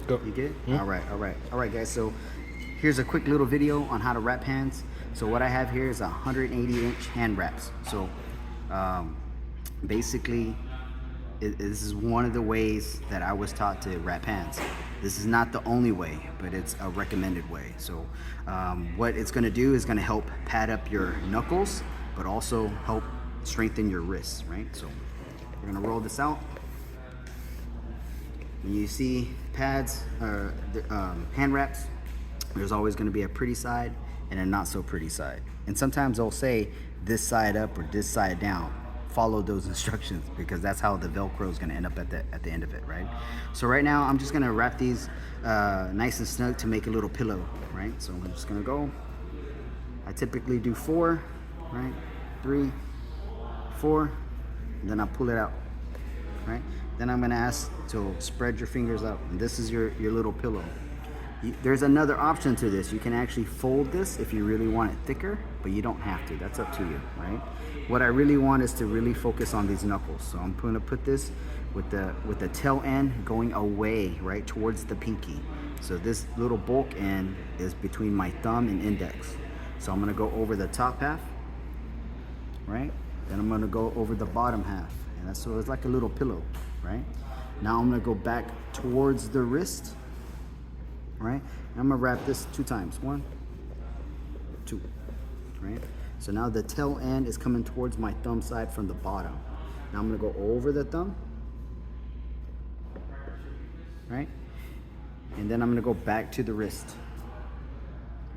Go. You get? All right, guys. So here's a quick little video on how to wrap hands. So what I have here is 180-inch hand wraps. So basically, this is one of the ways that I was taught to wrap hands. This is not the only way, but it's a recommended way. So what it's going to do is going to help pad up your knuckles, but also help strengthen your wrists, right? So we're going to roll this out. When you see pads or hand wraps, there's always going to be a pretty side and a not so pretty side. And sometimes they'll say this side up or this side down. Follow those instructions, because that's how the Velcro is going to end up at the end of it, right? So right now I'm just going to wrap these nice and snug to make a little pillow, right? So I'm just going to go. I typically do 4, right? 3, 4, and then I pull it out, right? Then I'm going to ask to spread your fingers out, and this is your little pillow. There's another option to this. You can actually fold this if you really want it thicker, but you don't have to. That's up to you, right? What I really want is to really focus on these knuckles. So I'm going to put this with the tail end going away, right, towards the pinky. So this little bulk end is between my thumb and index. So I'm going to go over the top half, right? Then I'm going to go over the bottom half, and that's so it's like a little pillow, right? Now I'm going to go back towards the wrist. Right, and I'm gonna wrap this 2 times. 1, 2, right? So now the tail end is coming towards my thumb side from the bottom. Now I'm gonna go over the thumb, right? And then I'm gonna go back to the wrist,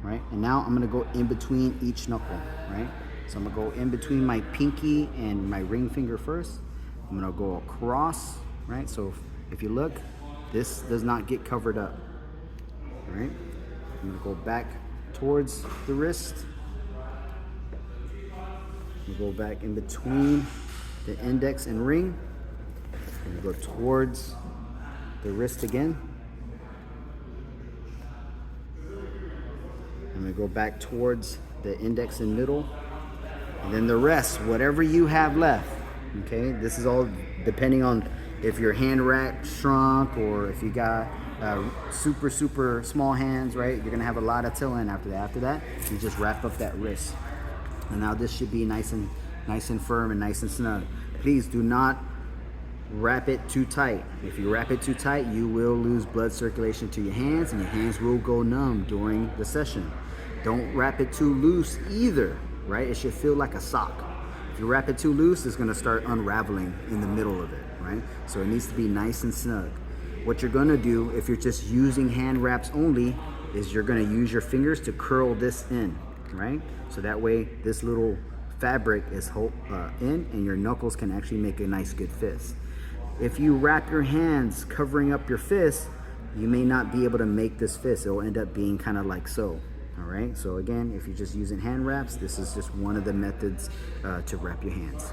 right? And now I'm gonna go in between each knuckle, right? So I'm gonna go in between my pinky and my ring finger first. I'm gonna go across, right? So if you look, this does not get covered up. Right? I'm gonna go back towards the wrist. I'm gonna go back in between the index and ring. I'm gonna go towards the wrist again. I'm gonna go back towards the index and middle. And then the rest, whatever you have left, okay? This is all depending on if your hand wrap shrunk or if you got super small hands, right? You're gonna have a lot of tail end after that. After that, you just wrap up that wrist. And now this should be nice and firm and nice and snug. Please do not wrap it too tight. If you wrap it too tight, you will lose blood circulation to your hands, and your hands will go numb during the session. Don't wrap it too loose either, right? It should feel like a sock. If you wrap it too loose, it's gonna start unraveling in the middle of it, right? So it needs to be nice and snug. What you're gonna do if you're just using hand wraps only is you're gonna use your fingers to curl this in, right? So that way this little fabric is in and your knuckles can actually make a nice good fist. If you wrap your hands covering up your fist, you may not be able to make this fist. It'll end up being kind of like so, all right? So again, if you're just using hand wraps, this is just one of the methods to wrap your hands.